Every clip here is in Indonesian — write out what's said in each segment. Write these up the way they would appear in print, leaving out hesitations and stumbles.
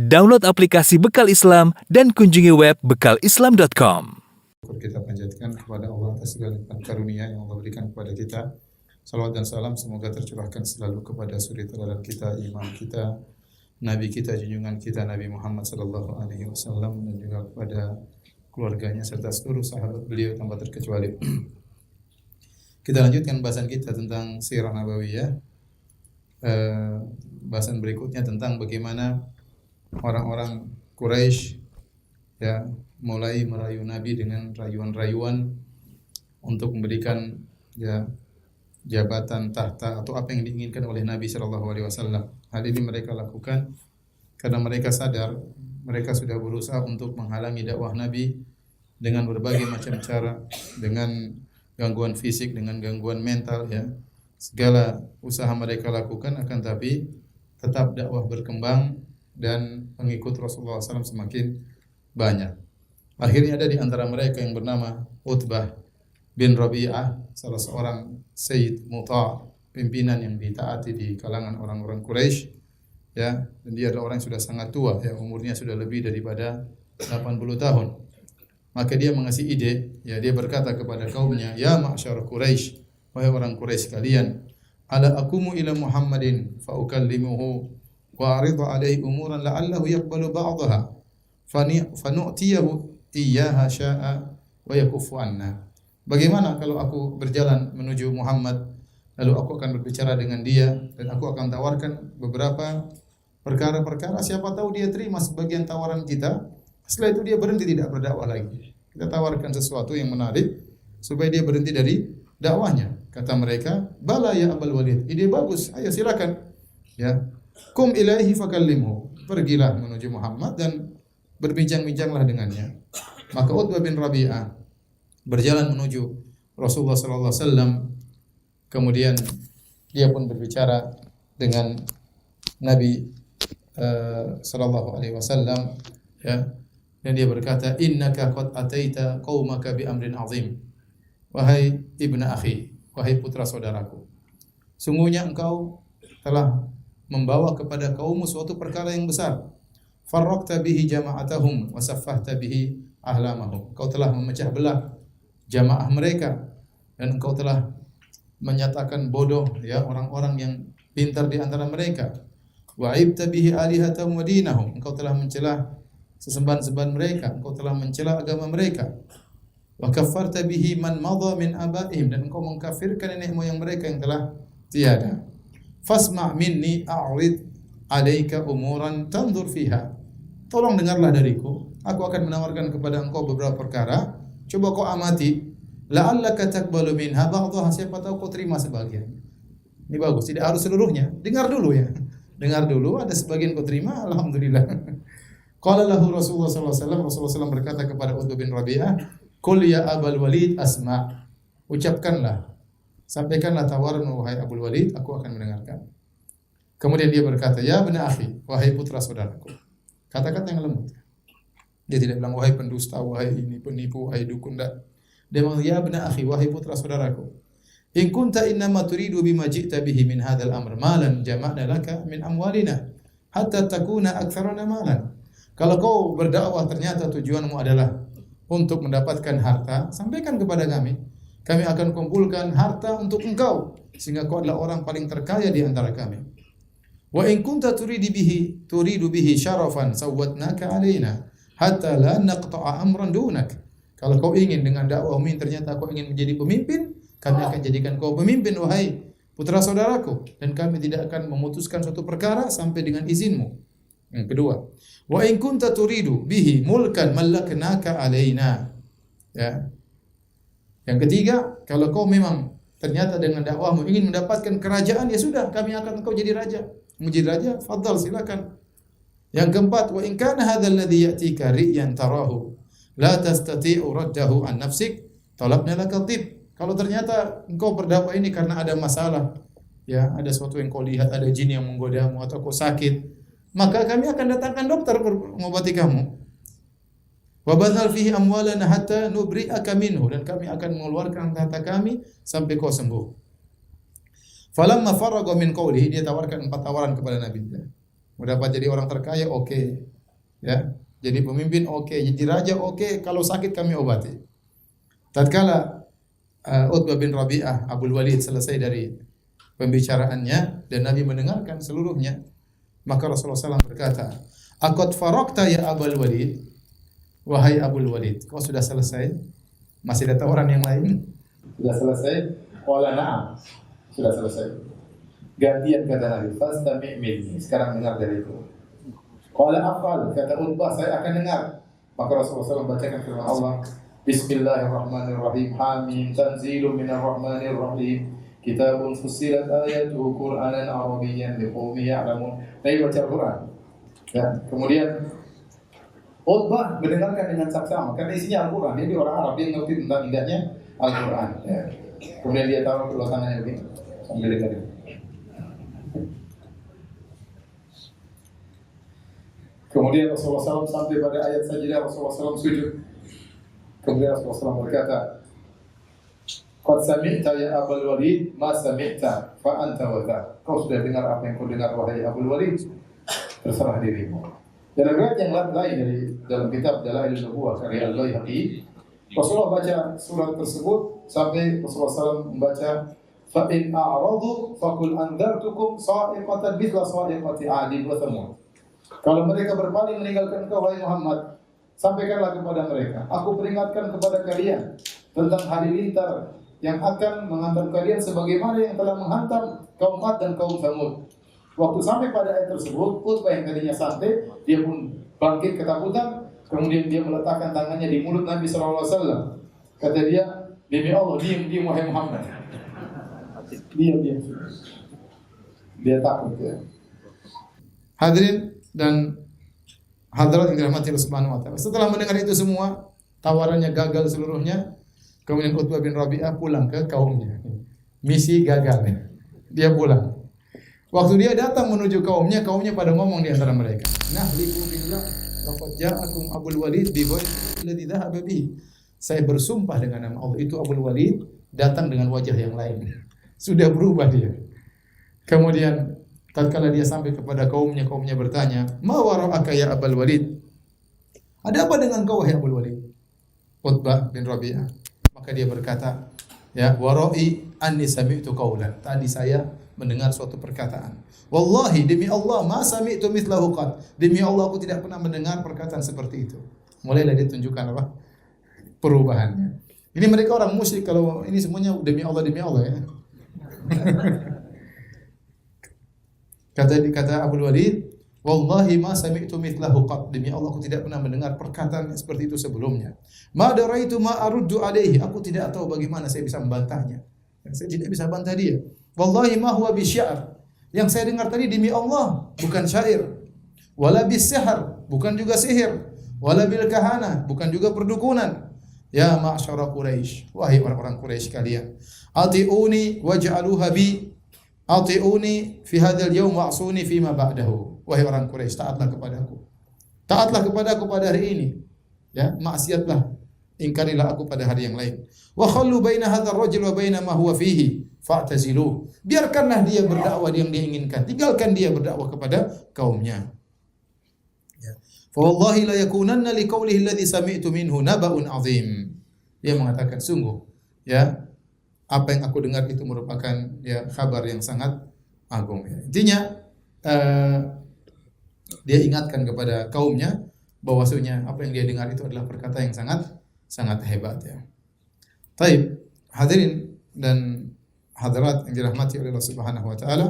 Download aplikasi Bekal Islam dan kunjungi web bekalislam.com. Kita panjatkan kepada Allah atas segala karunia yang Allah berikan kepada kita. Salawat dan salam semoga tercurahkan selalu kepada suri teladan kita, imam kita, nabi kita, junjungan kita Nabi Muhammad sallallahu alaihi wasallam, dan juga kepada keluarganya serta seluruh sahabat beliau tanpa terkecuali. Kita lanjutkan bahasan kita tentang sirah nabawiyah. Bahasan berikutnya tentang bagaimana orang-orang Quraisy ya mulai merayu Nabi dengan rayuan-rayuan untuk memberikan ya jabatan, tahta atau apa yang diinginkan oleh Nabi sallallahu alaihi wasallam. Hal ini mereka lakukan karena mereka sadar mereka sudah berusaha untuk menghalangi dakwah Nabi dengan berbagai macam cara, dengan gangguan fisik, dengan gangguan mental ya. Segala usaha mereka lakukan, akan tapi tetap dakwah berkembang dan pengikut Rasulullah SAW semakin banyak. Akhirnya ada di antara mereka yang bernama Utbah bin Rabi'ah, salah seorang Sayyid Muta', pimpinan yang ditaati di kalangan orang-orang Quraisy, ya, dan dia adalah orang yang sudah sangat tua, ya, umurnya sudah lebih daripada 80 tahun. Maka dia mengasih ide, ya, dia berkata kepada kaumnya, "Ya ma'syar Quraisy, wahai orang Quraisy kalian, ala akumu ila Muhammadin fa ukallimuhu wa aridu alaihi umuran la'allahu yaqbalu ba'daha fanu'tiyahu iyyaha sya'a wa yakuffu anna." Bagaimana kalau aku berjalan menuju Muhammad, lalu aku akan berbicara dengan dia dan aku akan tawarkan beberapa perkara-perkara, siapa tahu dia terima sebagian tawaran kita. Setelah itu dia berhenti tidak berdakwah lagi. Kita tawarkan sesuatu yang menarik supaya dia berhenti dari dakwahnya. Kata mereka, "Bala ya Abul Walid, ide bagus, ayo silakan." Ya. "Kum ilaihi fakallimhu." Pergilah menuju Muhammad dan berbincang-bincanglah dengannya. Maka Utbah bin Rabi'ah berjalan menuju Rasulullah sallallahu alaihi wasallam. Kemudian dia pun berbicara dengan Nabi sallallahu alaihi wasallam, ya. Dan dia berkata, "Innaka qad ataita qaumaka bi amrin azim." Wahai ibnu akhi, wahai putra saudaraku, sungguhnya engkau telah membawa kepada kaummu suatu perkara yang besar. Farraqta bihi jama'atahum wa saffahta bihi ahlamahum. Engkau telah memecah belah jamaah mereka dan engkau telah menyatakan bodoh ya orang-orang yang pintar di antara mereka. Wa aibta bihi alihatahum wa dinahum. Engkau telah mencela sesembahan-sembahan mereka, engkau telah mencela agama mereka. Wa kaffarta bihi man madha min abaihim, dan engkau mengkafirkan nenek moyang mereka yang telah tiada. Fasma' minni a'rid 'alaika umuran tanzur fiha. Tolong dengarlah dariku, aku akan menawarkan kepada engkau beberapa perkara, coba kau amati. La'allaka taqbalu minha ba'daha, siapa tahu kau terima sebagian. Ini bagus, tidak harus seluruhnya. Dengar dulu ya. Dengar dulu, ada sebagian kau terima, alhamdulillah. Qala lahu Rasulullah sallallahu alaihi wasallam, Rasulullah SAW berkata kepada Utbah bin Rabi'ah, "Qul ya Abul Walid asma'." Ucapkanlah, sampaikanlah tawaran wahai Abul Walid, aku akan mendengarkan. Kemudian dia berkata, "Ya ibnu akhi, wahai putra saudaraku." Kata-kata yang lembut. Dia tidak bilang wahai pendusta, wahai ini penipu, wahai dukun, enggak. Dia bilang, "Ya ibnu akhi, wahai putra saudaraku. In kunta innama turidu bima ji'ta bihi min hadzal amr malan jama'na laka min amwalina hatta takuna aktsarana malan." Kalau kau berdakwah ternyata tujuanmu adalah untuk mendapatkan harta, sampaikan kepada kami. Kami akan kumpulkan harta untuk engkau sehingga kau adalah orang paling terkaya di antara kami. Wa in kunta turidu bihi syarafan sawwatnaka alaina hatta la naqta'a amran dunak. Kalau kau ingin dengan dakwahmu ini ternyata kau ingin menjadi pemimpin, kami akan jadikan kau pemimpin wahai putra saudaraku, dan kami tidak akan memutuskan suatu perkara sampai dengan izinmu. Yang kedua, wa in kunta turidu bihi mulkan mallaknaka alaina. Ya. Yang ketiga, kalau kau memang ternyata dengan dakwahmu ingin mendapatkan kerajaan, ya sudah, kami akan engkau jadi raja. Mau jadi raja, fadhal, silakan. Yang keempat, wa in kana hadzal ladzi ya'tika ri'yan tarahu la tastati'u raddahu an nafsik talabna laka tib. Kalau ternyata engkau berdakwah ini karena ada masalah, ya, ada sesuatu yang kau lihat, ada jin yang menggodamu atau kau sakit, maka kami akan datangkan dokter mengobati kamu. Wa badhal fihi amwalana hatta nubri'aka minhu, dan kami akan mengeluarkan harta kami sampai kau sembuh. Falamma faragha min qawlihi, dia tawarkan 4 tawaran kepada Nabi. Mau dapat jadi orang terkaya, oke. Ya. Jadi pemimpin oke, jadi raja oke, kalau sakit kami obati. Tatkala Utbah bin Rabi'ah Abul Walid selesai dari pembicaraannya dan Nabi mendengarkan seluruhnya, maka Rasulullah SAW berkata, "Aqad faraqta ya Abul Walid?" Wahai Abul Walid, kau sudah selesai? Masih ada tawaran yang lain? Sudah selesai? Qala na'am. Sudah selesai. Gantian kata Nabi, "Fastami' minni." Sekarang dengar dariku. Qala afal, kata Utbah, saya akan dengar. Maka Rasulullah SAW bacakan firman Allah, Bismillahirrahmanirrahim. Hamim tanzilun minar rahmanir rahim. Kitabun fussilat ayatuhu Qur'anan Arabiyyan liqaumin ya'lamun. Nabi baca Al-Qur'an. Ya, kemudian Utbah mendengarkan dengan saksama karena isinya Al-Qur'an. Dia orang Arab, dia ngerti tentang indahnya Al-Qur'an. Ya. Kemudian dia taruh kedua tangannya begini sambil dengerin. Kemudian Rasulullah SAW sampai pada ayat sajidah, Rasulullah SAW sujud. Kemudian Rasulullah SAW berkata, "Qad sami'ta ya Abul Walid, ma sami'ta fa anta wa ta." Kau sudah dengar apa yang kau dengar wahai Abul Walid, terserah dirimu. Dan riwayat yang lain dari dalam kitab Dalailun Nubuwah karya Al-Baihaqi, Rasulullah baca surat tersebut sampai Rasulullah SAW membaca, "Fa in a'radu faqul andartukum sa'iqatan mithla sa'iqati 'adin wa thamud." Kalau mereka berpaling meninggalkan engkau wahai Muhammad, sampaikanlah kepada mereka, aku peringatkan kepada kalian tentang hari lintar yang akan menghantam kalian sebagaimana yang telah menghantam kaum Ad dan kaum Tsamud. Waktu sampai pada ayat tersebut, Utbah yang tadinya santai, dia pun bangkit ketakutan, kemudian dia meletakkan tangannya di mulut Nabi SAW. Kata dia, demi Allah, diam wahai Muhammad. Diam. Dia takut ya. Hadirin dan hadirat yang dirahmati Allah Subhanahu wa taala. Setelah mendengar itu semua, tawarannya gagal seluruhnya. Kemudian Utbah bin Rabi'ah pulang ke kaumnya. Misi gagal. Dia pulang. Waktu dia datang menuju kaumnya pada ngomong di antara mereka, "Nahliku billah laqad ja'akum Abul Walid bi ghairin alladhi dhahaba bihi." Saya bersumpah dengan nama Allah, itu Abul Walid datang dengan wajah yang lain. Sudah berubah dia. Kemudian tatkala dia sampai kepada kaumnya bertanya, "Ma wara'aka ya Abul Walid?" Ada apa dengan kau wahai Abul Walid? Utbah bin Rabi'ah. Maka dia berkata, ya, "Wara'i anni sami'tu qaulan." Tadi saya mendengar suatu perkataan. Wallahi demi Allah ma sami'tu mithlahu qad. Demi Allah aku tidak pernah mendengar perkataan seperti itu. Mulailah dia tunjukkan apa? Perubahannya. Ini mereka orang musyrik, kalau ini semuanya demi Allah ya. Kata Abul Walid, "Wallahi ma sami'tu mithlahu qad." Demi Allah aku tidak pernah mendengar perkataan seperti itu sebelumnya. Ma daraitu ma aruddu alaihi. Aku tidak tahu bagaimana saya bisa membantahnya. Saya tidak bisa bantah dia. Wallahi ma huwa bisya'ar. Yang saya dengar tadi demi Allah, bukan syair. Wala bisihar, bukan juga sihir. Wala bil kahana, bukan juga perdukunan. Ya ma'syara Quraisy, wahai orang-orang Quraisy kalian. Ati'uni waj'aluha bi. Ati'uni fi hadzal yawm wa'suni fi ma ba'dahu. Wahai orang Quraisy, taatlah kepadaku. Taatlah kepadaku pada hari ini. Ya, maksiatlah, ingkarilah aku pada hari yang lain. Wa khallu baina hadzal rajul wa baina ma huwa fihi fa'tazilu. Biarkanlah dia berdakwah yang dia inginkan. Tinggalkan dia berdakwah kepada kaumnya. Ya. Fa wallahi la yakunanna liqaulihi alladhi sami'tu minhu naba'un 'azim. Dia mengatakan sungguh, ya, apa yang aku dengar itu merupakan ya kabar yang sangat agung. Ya. Intinya dia ingatkan kepada kaumnya bahwasanya apa yang dia dengar itu adalah perkataan yang sangat hebat ya. Taib, hadirin dan hadirat yang dirahmati oleh Allah Subhanahu wa taala,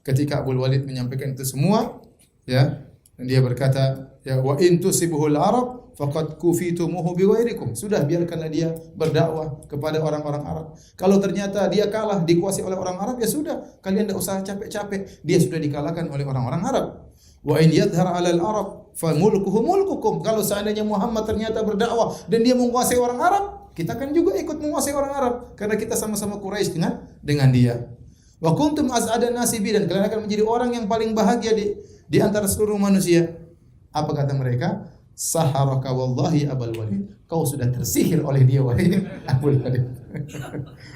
ketika Abul Walid menyampaikan itu semua, ya, dan dia berkata, ya, "Wa in tusibuhul Arab faqad kufitumuhu biwairikum." Sudah, biarkanlah dia berdakwah kepada orang-orang Arab. Kalau ternyata dia kalah, dikuasai oleh orang Arab, ya sudah, kalian tidak usah capek-capek. Dia sudah dikalahkan oleh orang-orang Arab. Wa in yadhhar 'alal Arab fa mulkuhu mulkukum. Kalau seandainya Muhammad ternyata berdakwah dan dia menguasai orang Arab, kita kan juga ikut menguasai orang Arab karena kita sama-sama Quraisy dengan dia. Wa kuntum as'adan nasibi, dan kalian akan menjadi orang yang paling bahagia di antara seluruh manusia. Apa kata mereka? Saharaka wallahi Abul Walid. Kau sudah tersihir oleh dia wahai Abul Walid.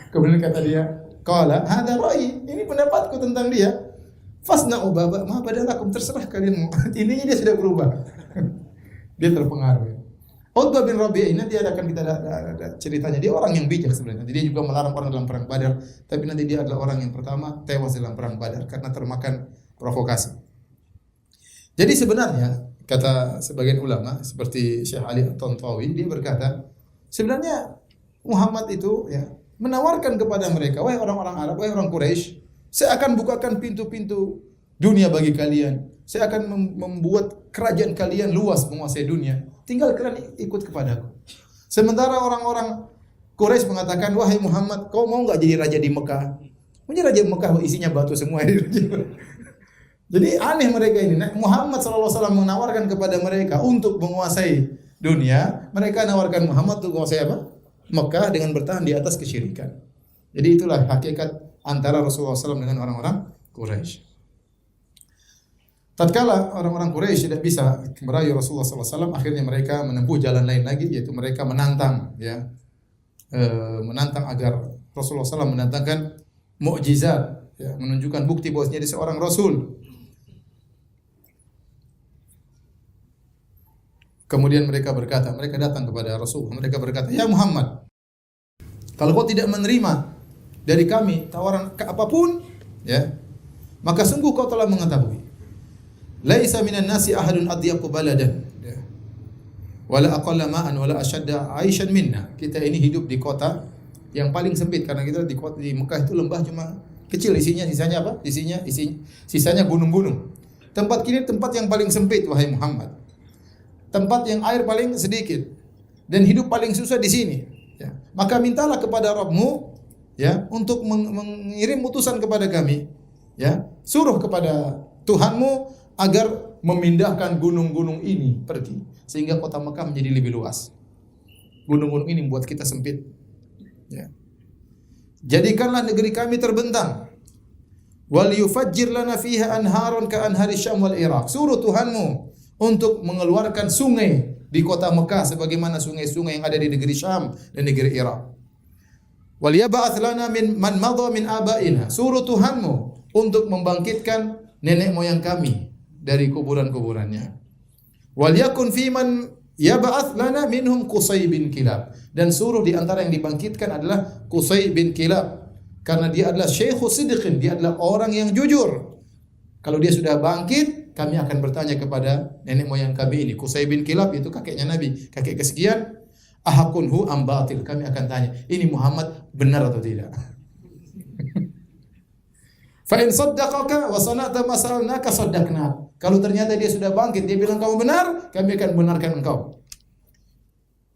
Kemudian kata dia, qala hadza ra'yi. Ini pendapatku tentang dia. Fasna'u baba ma badalakum, terserah kalian mau. Intinya dia sudah berubah. Dia terpengaruh. Ya. Utbah bin Rabi'ah ini nanti akan kita ada ceritanya. Dia orang yang bijak sebenarnya. Dia juga melarang orang dalam perang Badar, tapi nanti dia adalah orang yang pertama tewas dalam perang Badar karena termakan provokasi. Jadi sebenarnya kata sebagian ulama seperti Syekh Ali At-Tantawi, dia berkata, sebenarnya Muhammad itu ya menawarkan kepada mereka, wahai orang-orang Arab, wahai orang Quraisy, saya akan bukakan pintu-pintu dunia bagi kalian. Saya akan membuat kerajaan kalian luas menguasai dunia. Tinggal kalian ikut kepadaku. Sementara orang-orang Quraisy mengatakan, wahai Muhammad, kau mau enggak jadi raja di Mekah? Punya raja Mekah isinya batu semua. Jadi aneh mereka ini. Muhammad SAW menawarkan kepada mereka untuk menguasai dunia. Mereka menawarkan Muhammad untuk menguasai apa? Mekah dengan bertahan di atas kesyirikan. Jadi itulah hakikat antara Rasulullah SAW dengan orang-orang Quraisy. Tatkala orang-orang Quraisy tidak bisa merayu Rasulullah SAW, akhirnya mereka menempuh jalan lain lagi, yaitu mereka menantang, ya, menantang agar Rasulullah SAW mendatangkan mukjizat, ya, menunjukkan bukti bahwasanya dia seorang Rasul. Kemudian mereka berkata, mereka datang kepada Rasul, mereka berkata, ya Muhammad, kalau kau tidak menerima dari kami tawaran apapun, ya, maka sungguh kau telah mengetahui, laisa minan nasi ahadun adyaqu baladan, ya, wala aqalla ma'an wala ashadda 'aishan minna. Kita ini hidup di kota yang paling sempit karena kita di kota di Mekah itu lembah cuma kecil, isinya sisanya apa? Sisanya gunung-gunung. Tempat kini tempat yang paling sempit wahai Muhammad. Tempat yang air paling sedikit dan hidup paling susah di sini, ya. Maka mintalah kepada Rabb-Mu, ya, untuk mengirim utusan kepada kami, ya. Suruh kepada Tuhanmu agar memindahkan gunung-gunung ini pergi sehingga kota Mekah menjadi lebih luas. Gunung-gunung ini membuat kita sempit, ya. Jadikanlah negeri kami terbentang. Wal yufajjir lana fiha anharon ka anhari Syam wal Iraq. Suruh Tuhanmu untuk mengeluarkan sungai di kota Mekah sebagaimana sungai-sungai yang ada di negeri Syam dan negeri Irak. Wal yab'ats lana min man madha min abaina. Suruh Tuhanmu untuk membangkitkan nenek moyang kami dari kuburan-kuburannya. Wal yakun fi man yab'ats lana minhum Qusay bin Kilab. Dan suruh di antara yang dibangkitkan adalah Qusay bin Kilab karena dia adalah Syekhu Sidqin, dia adalah orang yang jujur. Kalau dia sudah bangkit, kami akan bertanya kepada nenek moyang kami ini. Qusay bin Kilab itu kakeknya Nabi, kakek kesekian. Ahakunhu am batil? Kami akan tanya, ini Muhammad benar atau tidak? Fa in saddaqaka wa sana'ta ma sa'alnaka saddaqna. Kalau ternyata dia sudah bangkit, dia bilang kamu benar, kami akan benarkan engkau.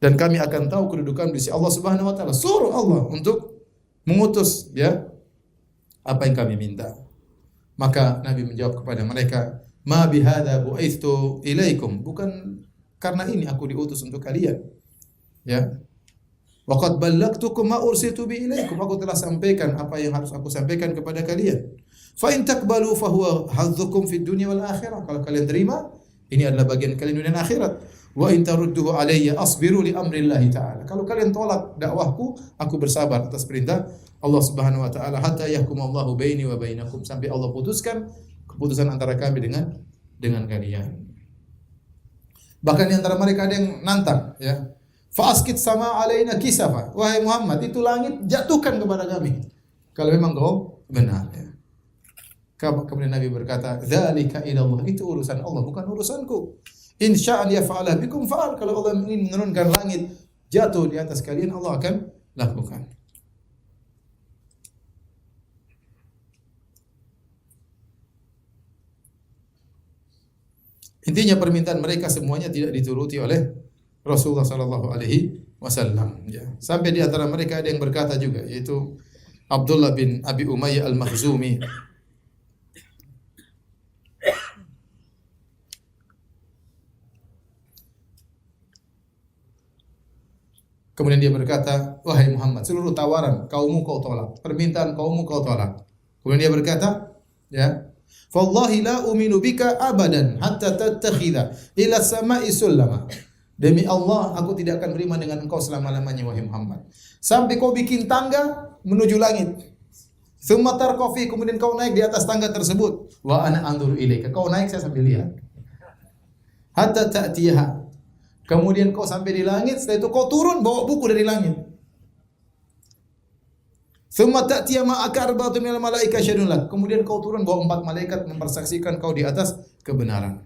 Dan kami akan tahu kedudukan di sisi Allah Subhanahu wa taala. Suruh Allah untuk mengutus, ya, apa yang kami minta. Maka Nabi menjawab kepada mereka, "Ma bihadza bu'itsu ilaikum." Bukan karena ini aku diutus untuk kalian. Ya. Wa qad ballagtukum ma ursiltu bi ilaikum. Aku telah sampaikan apa yang harus aku sampaikan kepada kalian. Fa in takbalu fa huwa hadzukum fid dunya wal akhirah. Kalau kalian terima, ini adalah bagian kalian dunia dan akhirat. Wa in tarudduhu alayya asbiru li amrillahi ta'ala. Kalau kalian tolak dakwahku, aku bersabar atas perintah Allah Subhanahu wa taala hatta yahkumallahu baini wa bainakum, sampai Allah putuskan keputusan antara kami dengan kalian. Bahkan di antara mereka ada yang nantang, ya. Fa'askit sama alaina kisafa. Wahai Muhammad, itu langit jatuhkan kepada kami kalau memang kau benar, ya. Kemudian Nabi berkata, "Dzalika ila Allah." Itu urusan Allah, bukan urusanku. In sya'an yaf'ala bikum fa'al. Kalau Allah ingin menurunkan langit jatuh di atas kalian, Allah akan lakukan. Intinya permintaan mereka semuanya tidak dituruti oleh Rasulullah sallallahu alaihi wasallam, ya. Sampai di antara mereka ada yang berkata juga, yaitu Abdullah bin Abi Umayyah Al-Makhzumi. Kemudian dia berkata, "Wahai Muhammad, seluruh tawaran kaummu kau tolak, permintaan kaummu kau tolak." Kemudian dia berkata, ya, "Fallahi la uminu bika abadan hatta tattakhidha ila sama'i sulama." Demi Allah, aku tidak akan beriman dengan engkau selama-lamanya wahai Muhammad, sampai kau bikin tangga menuju langit. Tsumma tarqafi, kemudian kau naik di atas tangga tersebut. Wa ana anzuru ilaika, kau naik saya sambil lihat. Hatta ta'tiyaha Kemudian kau sampai di langit, setelah itu kau turun bawa buku dari langit. Tsumma ta'tiya ma'aka arba'atun minal malaika yasyhadun lak. Kemudian kau turun bawa 4 malaikat mempersaksikan kau di atas kebenaran.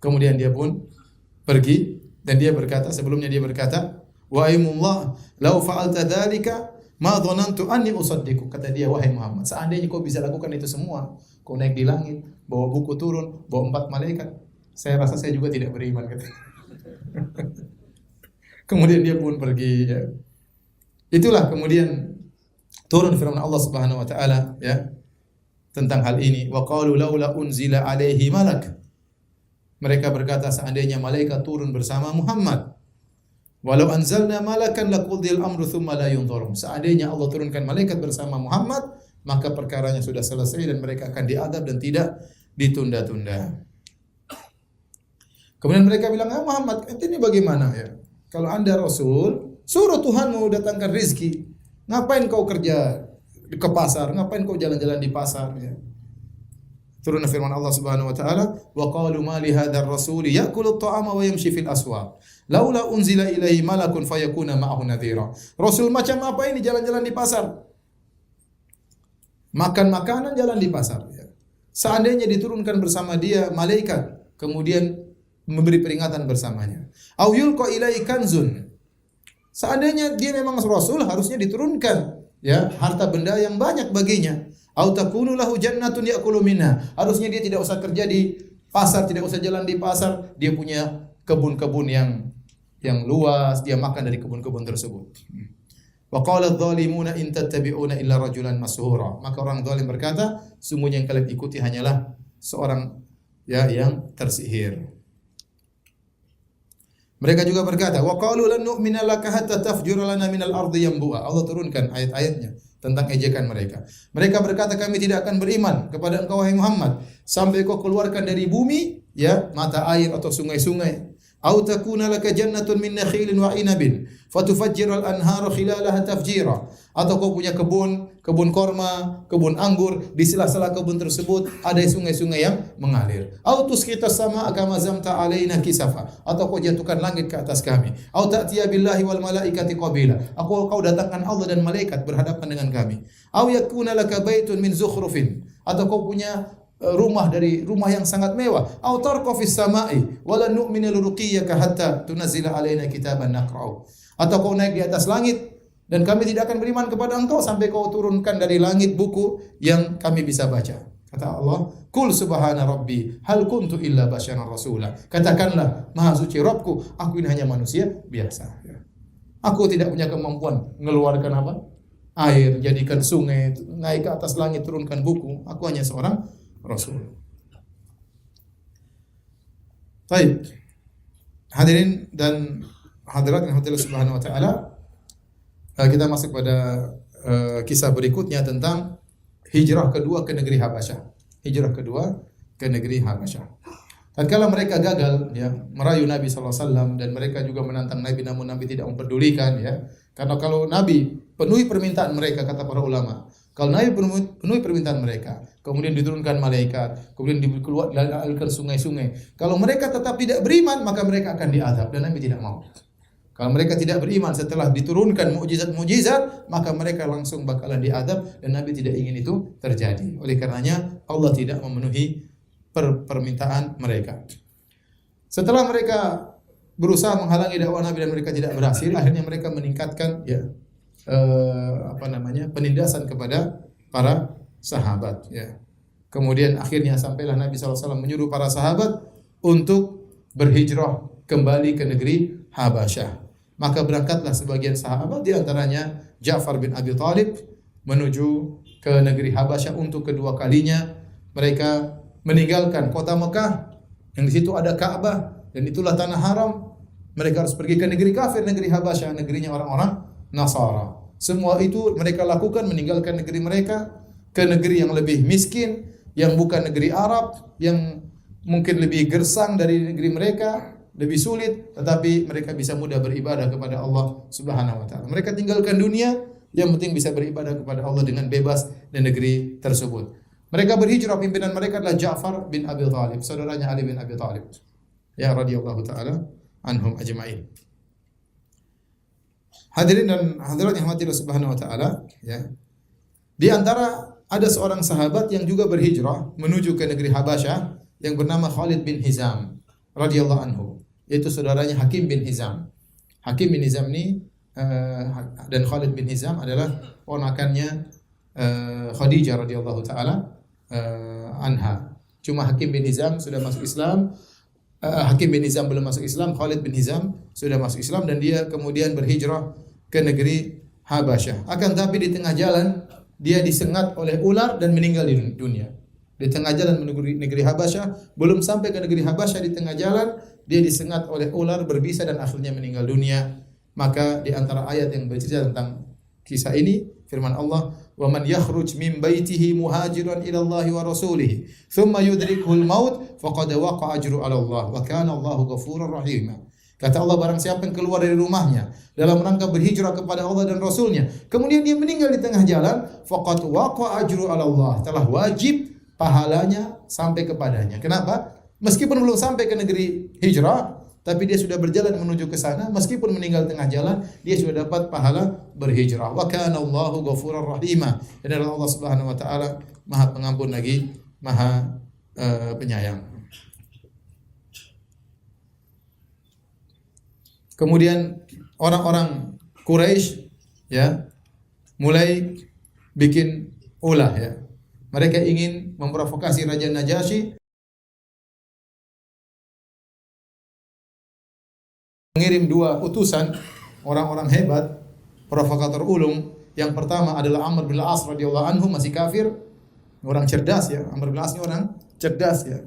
Kemudian dia pun pergi dan dia berkata, sebelumnya dia berkata, wa aimullah law fa'alta dzalika ma dhanantu anni usaddiqu. Kata dia, wahai Muhammad, seandainya kau bisa lakukan itu semua, kau naik di langit, bawa buku turun, bawa 4 malaikat, saya rasa saya juga tidak beriman, kata. Kemudian dia pun pergi, ya. Itulah kemudian turun firman Allah Subhanahu wa taala, ya, tentang hal ini. Wa qalu laula unzila alaihi malak. Mereka berkata, seandainya malaikat turun bersama Muhammad. Walau anzalna malakan laqudil amru tsumma la yunzarun. Seandainya Allah turunkan malaikat bersama Muhammad, maka perkaranya sudah selesai dan mereka akan diadab dan tidak ditunda-tunda. Kemudian mereka bilang, Muhammad, ini bagaimana ya? Kalau Anda Rasul, suruh Tuhanmu datangkan rizki. Ngapain kau kerja ke pasar? Ngapain kau jalan-jalan di pasar? Ya. Turun firman Allah Subhanahu wa taala, wa qalu ma li hadzal rasuli ya'kulu at-ta'ama wa yamshi fil aswaq. Laula unzila ilaihi malakun fayakuna ma'ahu nadhira. Rasul macam apa ini jalan-jalan di pasar? Makan makanan jalan di pasar, ya. Seandainya diturunkan bersama dia malaikat, kemudian memberi peringatan bersamanya. Au yulqa ilaihi kanzun. Seandainya dia memang rasul, harusnya diturunkan, ya, harta benda yang banyak baginya. Au takunu lahu jannatun ya'kulu minha. Harusnya dia tidak usah kerja di pasar, tidak usah jalan di pasar, dia punya kebun-kebun yang luas, dia makan dari kebun-kebun tersebut. Wa qala adh-dhalimuna in tattabi'una illa rajulan mashura. Maka orang zalim berkata, sungguhnya yang kalian ikuti hanyalah seorang, ya, yang tersihir. Mereka juga berkata, wa qalu lan nu'mina laka hatta tafjura lana minal ardi yanbu'a. Allah turunkan ayat-ayatnya tentang ejekan mereka. Mereka berkata, kami tidak akan beriman kepada engkau wahai Muhammad sampai kau keluarkan dari bumi, ya, mata air atau sungai-sungai. Au takuna laka jannatun min nakhilin wa inabin fatufajjiral anhara khilalaha tafjira. Atau kau punya kebun korma, kebun anggur, di sela-sela kebun tersebut ada sungai-sungai yang mengalir. Au tusqitas samaa kama zamta alaina kisafa. Atau kau jatuhkan langit ke atas kami. Au ta'tiya billahi wal malaikati qabila. Kau datangkan Allah dan malaikat berhadapan dengan kami. Au yakuna laka baitun min zukhrufin. Atau kau punya rumah dari rumah yang sangat mewah. Au tarqa fis samai wala nu'minu liruqiyyaka hatta tunzila alaina kitaban naqra'u. Atau kau naik di atas langit dan kami tidak akan beriman kepada engkau sampai kau turunkan dari langit buku yang kami bisa baca. Kata Allah, "Qul subhana rabbi, hal kuntu illa basyaran rasula." Katakanlah, Maha suci Rabbku, aku ini hanya manusia biasa. Aku tidak punya kemampuan mengeluarkan apa? Air, jadikan sungai, naik ke atas langit, turunkan buku. Aku hanya seorang Rasul. Baik. Hadirin dan hadirat yang Allah Subhanahu wa taala, kita masuk pada kisah berikutnya tentang hijrah kedua ke negeri Habasyah. Hijrah kedua ke negeri Habasyah. Tatkala mereka gagal, ya, merayu Nabi sallallahu alaihi wasallam dan mereka juga menantang Nabi, namun Nabi tidak memperdulikan, ya. Karena kalau Nabi penuhi permintaan mereka, kata para ulama, kalau Nabi penuhi permintaan mereka, kemudian diturunkan malaikat, kemudian dialirkan sungai-sungai. Kalau mereka tetap tidak beriman, maka mereka akan diazab dan Nabi tidak mau. Kalau mereka tidak beriman setelah diturunkan mukjizat-mukjizat, maka mereka langsung bakalan diazab dan Nabi tidak ingin itu terjadi. Oleh karenanya Allah tidak memenuhi permintaan mereka. Setelah mereka berusaha menghalangi dakwah Nabi dan mereka tidak berhasil, akhirnya mereka meningkatkan, ya, penindasan kepada para sahabat, ya. Kemudian akhirnya sampailah Nabi SAW menyuruh para sahabat untuk berhijrah kembali ke negeri Habasyah. Maka berangkatlah sebagian sahabat, di antaranya Ja'far bin Abi Thalib, menuju ke negeri Habasyah untuk kedua kalinya. Mereka meninggalkan kota Mekah yang di situ ada Ka'bah dan itulah tanah haram. Mereka harus pergi ke negeri kafir, negeri Habasyah, negerinya orang-orang Nasara. Semua itu mereka lakukan, meninggalkan negeri mereka ke negeri yang lebih miskin, yang bukan negeri Arab, yang mungkin lebih gersang dari negeri mereka, lebih sulit, tetapi mereka bisa mudah beribadah kepada Allah Subhanahu wa taala. Mereka tinggalkan dunia, yang penting bisa beribadah kepada Allah dengan bebas di negeri tersebut. Mereka berhijrah, pimpinan mereka adalah Ja'far bin Abi Thalib, saudaranya Ali bin Abi Thalib. ya radhiyallahu taala anhum ajma'in. Hadirin dan hadirat yang dirahmati Allah Subhanahu wa taala, ya. Di antara ada seorang sahabat yang juga berhijrah menuju ke negeri Habasyah yang bernama Khalid bin Hizam radhiyallahu anhu, yaitu saudaranya Hakim bin Hizam. Hakim bin Hizam ini dan Khalid bin Hizam adalah ponakannya Khadijah radhiyallahu taala anha. Cuma Hakim bin Hizam sudah masuk Islam. Hakim bin Hizam belum masuk Islam, Khalid bin Hizam sudah masuk Islam dan dia kemudian berhijrah ke negeri Habasyah. Akan tapi di tengah jalan dia disengat oleh ular dan meninggal di dunia. Di tengah jalan menuju negeri Habasyah, belum sampai ke negeri Habasyah, di tengah jalan dia disengat oleh ular berbisa dan akhirnya meninggal dunia. Maka di antara ayat yang bercerita tentang kisah ini, firman Allah, "Wa man yakhruj min baitihi muhajiran ila Allah wa rasulih, thumma yudrikuhul maut, faqad waqa'a ajru 'ala Allah, wa kana Allahu ghafurur rahim." Kata Allah, barang siapa yang keluar dari rumahnya dalam rangka berhijrah kepada Allah dan Rasulnya, kemudian dia meninggal di tengah jalan, faqad waqa'a ajru 'ala Allah, telah wajib pahalanya sampai kepadanya. Kenapa? Meskipun belum sampai ke negeri hijrah, tapi dia sudah berjalan menuju ke sana, meskipun meninggal tengah jalan, dia sudah dapat pahala berhijrah. Wa kana Allahu ghafurur rahima. Dan Allah Subhanahu wa taala Maha Pengampun lagi Maha Penyayang. Kemudian orang-orang Quraisy ya mulai bikin ulah ya. Mereka ingin memprovokasi Raja Najasyi, mengirim dua utusan orang-orang hebat, provokator ulung. Yang pertama adalah Amr bin Al-As radhiyallahu anhu, masih kafir, orang cerdas ya. Amr bin Al-As ini orang cerdas ya.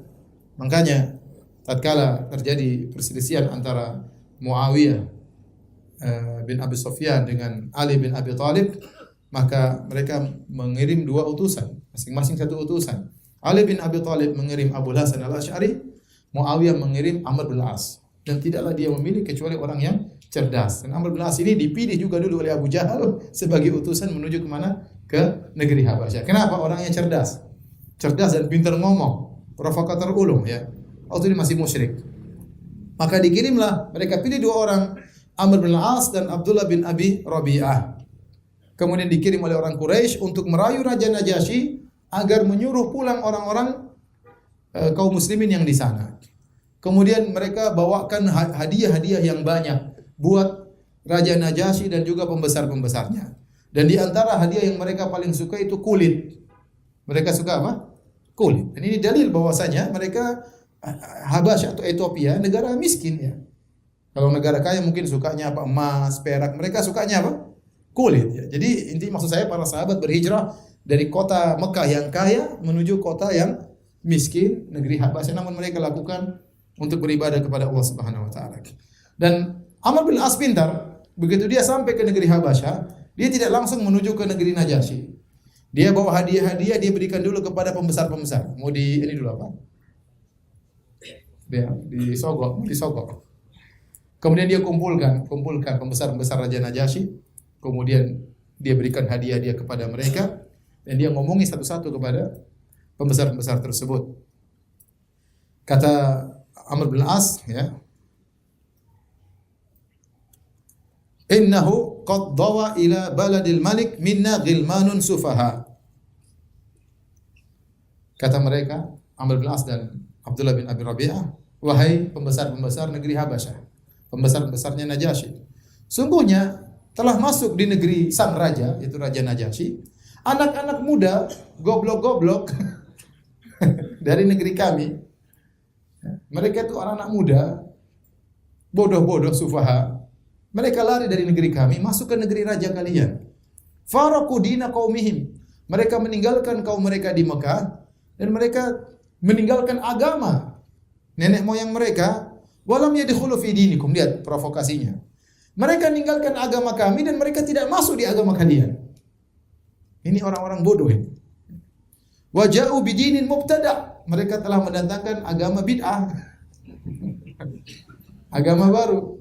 Makanya tatkala terjadi perselisihan antara Muawiyah bin Abi Sufyan dengan Ali bin Abi Thalib, maka mereka mengirim dua utusan, masing-masing satu utusan. Ali bin Abi Thalib mengirim Abu Hasan Al-Asy'ari, Muawiyah mengirim Amr bin Al-As. Dan tidaklah dia memilih kecuali orang yang cerdas. Dan Amr bin Al-As ini dipilih juga dulu oleh Abu Jahal sebagai utusan menuju kemana? Ke negeri Habasyah. Kenapa? Orangnya cerdas. Cerdas dan pintar ngomong. Provokator ulung ya. Waktu ini masih musyrik. Maka dikirimlah, mereka pilih dua orang, Amr bin Al-As dan Abdullah bin Abi Rabi'ah. Kemudian dikirim oleh orang Quraisy untuk merayu Raja Najasyi agar menyuruh pulang orang-orang kaum muslimin yang di sana. Kemudian mereka bawakan hadiah-hadiah yang banyak buat Raja Najasyi dan juga pembesar-pembesarnya. Dan di antara hadiah yang mereka paling suka itu kulit. Mereka suka apa? Kulit. Dan ini dalil bahwasanya mereka Habasyah atau Ethiopia negara miskin ya. Kalau negara kaya mungkin sukanya apa? Emas, perak. Mereka sukanya apa? Kulit ya. Jadi inti maksud saya para sahabat berhijrah dari kota Mekah yang kaya menuju kota yang miskin, negeri Habasyah, namun mereka lakukan untuk beribadah kepada Allah Subhanahu wa taala. Dan Amr bin As pintar, begitu dia sampai ke negeri Habasyah, dia tidak langsung menuju ke negeri Najasyi. Dia bawa hadiah-hadiah, dia berikan dulu kepada pembesar-pembesar. Mau di ini dulu apa? Dia disogok. Kemudian dia kumpulkan pembesar-pembesar Raja Najasyi. Kemudian dia berikan hadiah dia kepada mereka dan dia ngomongi satu-satu kepada pembesar-pembesar tersebut. Kata Amr bin As ya, "Innahu qad dawa ila baladil malik minna ghilmanun sufaha." Kata mereka, Amr bin As dan Abdullah bin Abi Rabi'ah, "Wahai pembesar-pembesar negeri Habasyah, pembesar-pembesarnya Najasyi, sungguhnya telah masuk di negeri sang raja, yaitu Raja Najasyi, anak-anak muda, goblok-goblok dari negeri kami. Mereka itu anak-anak muda, bodoh-bodoh, sufaha. Mereka lari dari negeri kami, masuk ke negeri raja kalian. Faraku dina qaumihim. Mereka meninggalkan kaum mereka di Mekah, dan mereka meninggalkan agama nenek moyang mereka. Walam yadkhulu fi dinikum." Lihat provokasinya. Mereka meninggalkan agama kami dan mereka tidak masuk di agama kalian. Ini orang-orang bodoh ini. Waja'u bidinin mubtada'. Mereka telah mendatangkan agama bid'ah. Agama baru.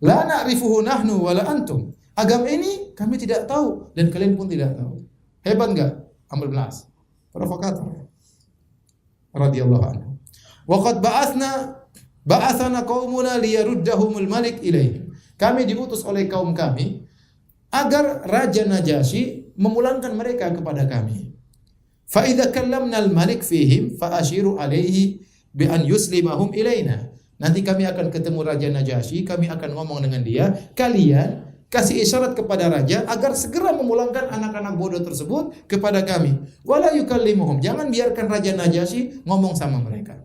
La na'rifuhu nahnu wala antum. Agama ini kami tidak tahu dan kalian pun tidak tahu. Hebat enggak Amr bin As? Provokator. Radhiyallahu anhu. Wa qad ba'atsna Ba'athana qaumuna liyaruddahumul malik ilaihim. Kami diutus oleh kaum kami agar Raja Najasyi memulangkan mereka kepada kami. Fa idza kallamna al-malik fihim fa ashiru alaihi bi an yuslimahum ilaina. Nanti kami akan ketemu Raja Najasyi, kami akan ngomong dengan dia, kalian kasih isyarat kepada raja agar segera memulangkan anak-anak bodoh tersebut kepada kami. Wala yukallimuhum. Jangan biarkan Raja Najasyi ngomong sama mereka.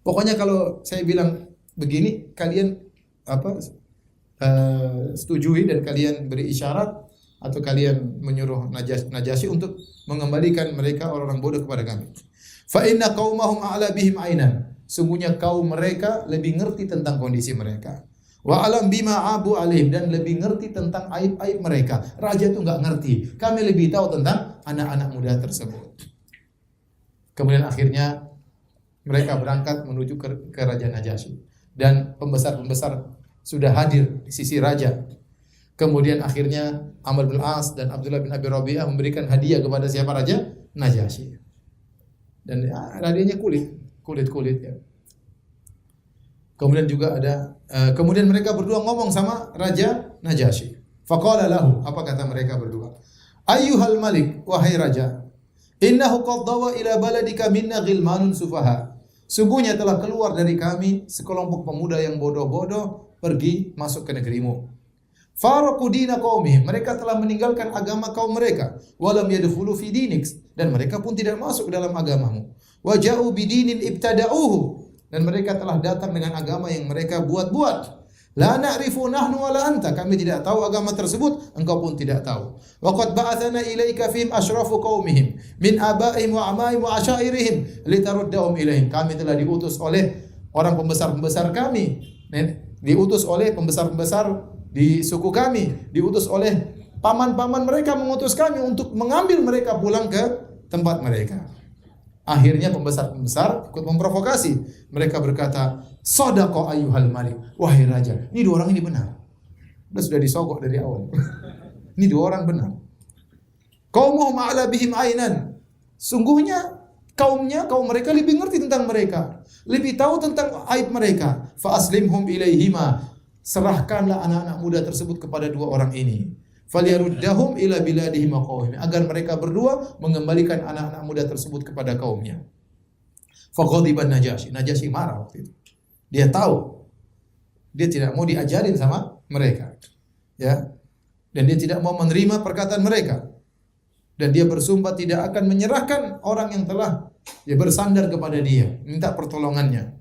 Pokoknya kalau saya bilang begini, kalian setujui dan kalian beri isyarat atau kalian menyuruh Najasyi untuk mengembalikan mereka orang-orang bodoh kepada kami. Fa inna qaumahum a'la bihim ainan. Sungguhnya kaum mereka lebih ngerti tentang kondisi mereka. Wa alam bima abu alaihim, dan lebih ngerti tentang aib-aib mereka. Raja itu enggak ngerti. Kami lebih tahu tentang anak-anak muda tersebut. Kemudian akhirnya mereka berangkat menuju ke Raja Najasyi, dan pembesar-pembesar sudah hadir di sisi raja. Kemudian akhirnya Amr bin As dan Abdullah bin Abi Rabi'ah memberikan hadiah kepada siapa? Raja Najasyi. Dan hadiahnya kulit ya. Kemudian juga ada kemudian mereka berdua ngomong sama Raja Najasyi. Faqala lahu, apa kata mereka berdua? Ayyuhal malik, wahai raja, innahu qad dawa ila baladika minna ghilmanun sufaha. Sungguhnya telah keluar dari kami sekelompok pemuda yang bodoh-bodoh pergi masuk ke negerimu. Faraqu dina qaumihim, mereka telah meninggalkan agama kaum mereka. Walam yadkhulu fi dinik, dan mereka pun tidak masuk dalam agamamu. Wa ja'u bidinin ibtada'uhu, dan mereka telah datang dengan agama yang mereka buat-buat. La na'rifu nahnu wala anta, kami tidak tahu agama tersebut, engkau pun tidak tahu. Wa qad ba'athana ilaika fihim asyrafu qaumihim min abaihim wa amaihim wa asyairihim litaruddahum ilaihim. Kami telah diutus oleh orang pembesar-pembesar kami, diutus oleh pembesar-pembesar di suku kami, diutus oleh paman-paman mereka mengutus kami untuk mengambil mereka pulang ke tempat mereka. Akhirnya pembesar-pembesar ikut memprovokasi. Mereka berkata, "Shadaqa ayyuhal malik." Wahai raja, ini dua orang ini benar. Sudah disogok dari awal. Ini dua orang benar. Qaumuhum a'la bihim ainan. Sungguhnya kaum mereka lebih ngerti tentang mereka, lebih tahu tentang aib mereka. Fa aslimhum ilaihima. Serahkanlah anak-anak muda tersebut kepada dua orang ini. Falyaruddahum ila biladihim wa qaumihim, agar mereka berdua mengembalikan anak-anak muda tersebut kepada kaumnya. Faghadiban Najasyi. Najasyi marah waktu itu. Dia tahu dia tidak mau diajarin sama mereka. Ya. Dan dia tidak mau menerima perkataan mereka. Dan dia bersumpah tidak akan menyerahkan orang yang telah bersandar kepada dia, minta pertolongannya,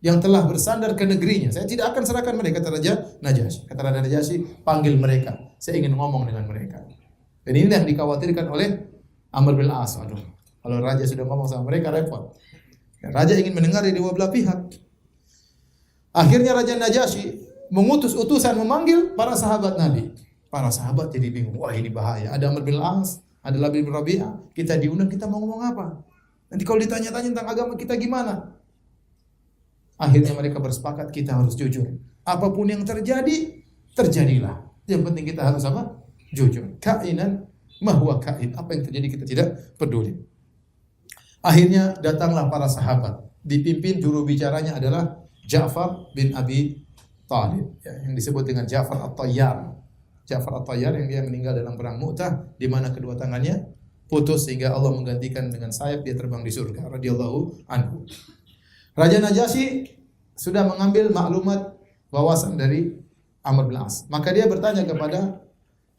yang telah bersandar ke negerinya. Saya tidak akan serahkan mereka, kata Raja Najasyi. Kata Raja Najasyi, panggil mereka. Saya ingin ngomong dengan mereka. Dan ini yang dikhawatirkan oleh Amr bin As. Aduh, kalau raja sudah ngomong sama mereka repot. Raja ingin mendengar dari dua belah pihak. Akhirnya Raja Najasyi mengutus utusan memanggil para sahabat Nabi. Para sahabat jadi bingung. Wah, ini bahaya. Ada Amr bin As, ada Labid bin Rabi'ah. Kita diundang, kita mau ngomong apa? Nanti kalau ditanya-tanya tentang agama kita gimana? Akhirnya mereka bersepakat kita harus jujur. Apapun yang terjadi, terjadilah. Yang penting kita harus apa? Jujur. Kainan mahwa kain. Apa yang terjadi kita tidak peduli. Akhirnya datanglah para sahabat. Dipimpin juru bicaranya adalah Ja'far bin Abi Thalib, ya, yang disebut dengan Ja'far At-Tayyar. Ja'far At-Tayyar yang dia meninggal dalam perang Mu'tah, di mana kedua tangannya putus sehingga Allah menggantikan dengan sayap, dia terbang di surga radhiyallahu anhu. Raja Najasyi sudah mengambil maklumat wawasan dari Amr bin As. Maka dia bertanya kepada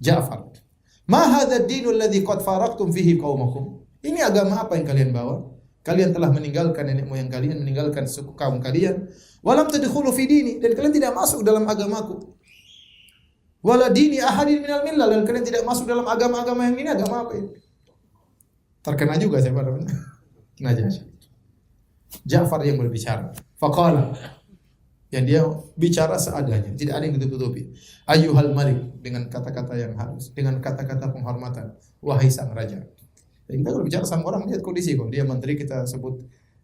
Ja'far, "Ma hadzal dinul ladzi qad faraqtum fihi qaumakum?" Ini agama apa yang kalian bawa? Kalian telah meninggalkan nenek moyang kalian, meninggalkan suku kaum kalian. Walam tadkhulu fi dini, dan kalian tidak masuk dalam agamaku. Wala dini ahadin minal millah, dan kalian tidak masuk dalam agama-agama yang ini. Agama apa ini? Terkena juga saya pada Najasyi. Ja'far yang berbicara. Faqala, yang dia bicara seadanya, tidak ada yang ditutupi. Ayyuhal malik, dengan kata-kata yang halus, dengan kata-kata penghormatan. Wahai sang raja. Jadi kita kalau bicara sama orang lihat kondisi kok. Dia menteri kita sebut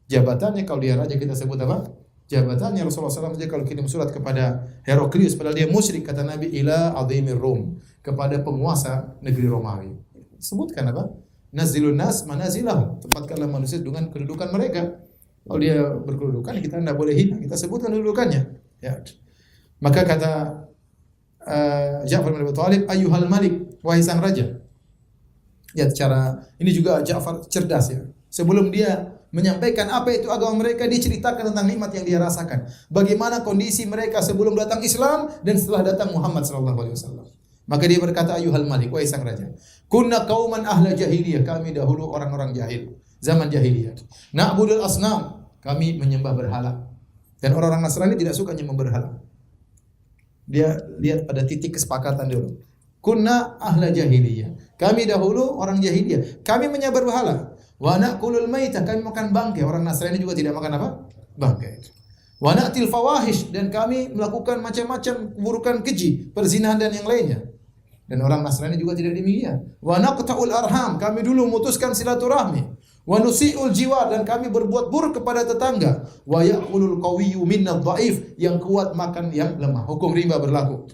jabatannya, kalau dia raja kita sebut apa? Jabatannya. Rasulullah SAW saja kalau kirim surat kepada Heraklius, padahal dia musyrik, kata Nabi, ila azimir Rum, kepada penguasa negeri Romawi. Sebutkan apa? Nazilun nas manazilahum, tempatkanlah manusia dengan kedudukan mereka. Kalau dia berkedudukan, kita tidak boleh hina, kita sebutkan kedudukannya. Ya. Maka kata Ja'far bin Abi Thalib, ayyuhal malik, wahai sang raja. Ya, cara ini juga Ja'far cerdas ya. Sebelum dia menyampaikan apa itu agama mereka, dia ceritakan tentang nikmat yang dia rasakan. Bagaimana kondisi mereka sebelum datang Islam dan setelah datang Muhammad sallallahu alaihi wasallam. Maka dia berkata, ayyuhal malik, wahai sang raja. Kunna qauman ahla jahiliyah, kami dahulu orang-orang jahil, zaman jahiliyah. Na'budul asnam, kami menyembah berhala. Dan orang-orang Nasrani tidak suka menyembah berhala. Dia lihat pada titik kesepakatan dulu. Kunna ahla jahiliyah. Kami dahulu orang jahiliyah. Kami menyembah berhala. Wa na'kulul maitah, kami makan bangkai. Orang Nasrani juga tidak makan apa? Bangkai. Wa na'til fawahish, dan kami melakukan macam-macam keburukan keji, perzinahan dan yang lainnya. Dan orang Nasrani juga tidak demikian. Wa naqta'ul arham, kami dulu memutuskan silaturahmi. Wa nusi'ul jiwar, dan kami berbuat buruk kepada tetangga. Wa ya'kulul qawiyyu minna dhaif, yang kuat makan yang lemah. Hukum riba berlaku.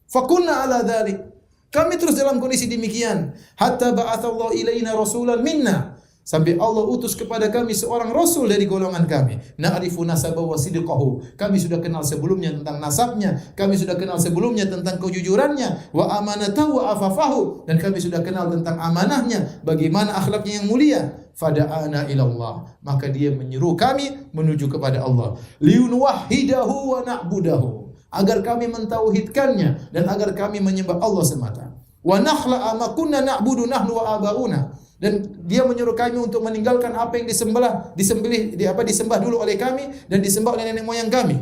Fakunna ala dzalik. Kami terus dalam kondisi demikian. Hatta ba'atsallahu ilaina rasulan minna. Sampai Allah utus kepada kami seorang rasul dari golongan kami. Na'rifu nasabahu wa sidqahu. Kami sudah kenal sebelumnya tentang nasabnya, kami sudah kenal sebelumnya tentang kejujurannya, wa amanatahu wa afafahu, dan kami sudah kenal tentang amanahnya, bagaimana akhlaknya yang mulia. Fada'ana ilallah, maka dia menyeru kami menuju kepada Allah. Liunwahhidahu wa na'budahu, agar kami mentauhidkannya dan agar kami menyembah Allah semata. Wa nakhla'a ma kunna na'budu nahnu wa abauna, dan dia menyuruh kami untuk meninggalkan apa yang disembah dulu oleh kami dan disembah oleh nenek moyang kami.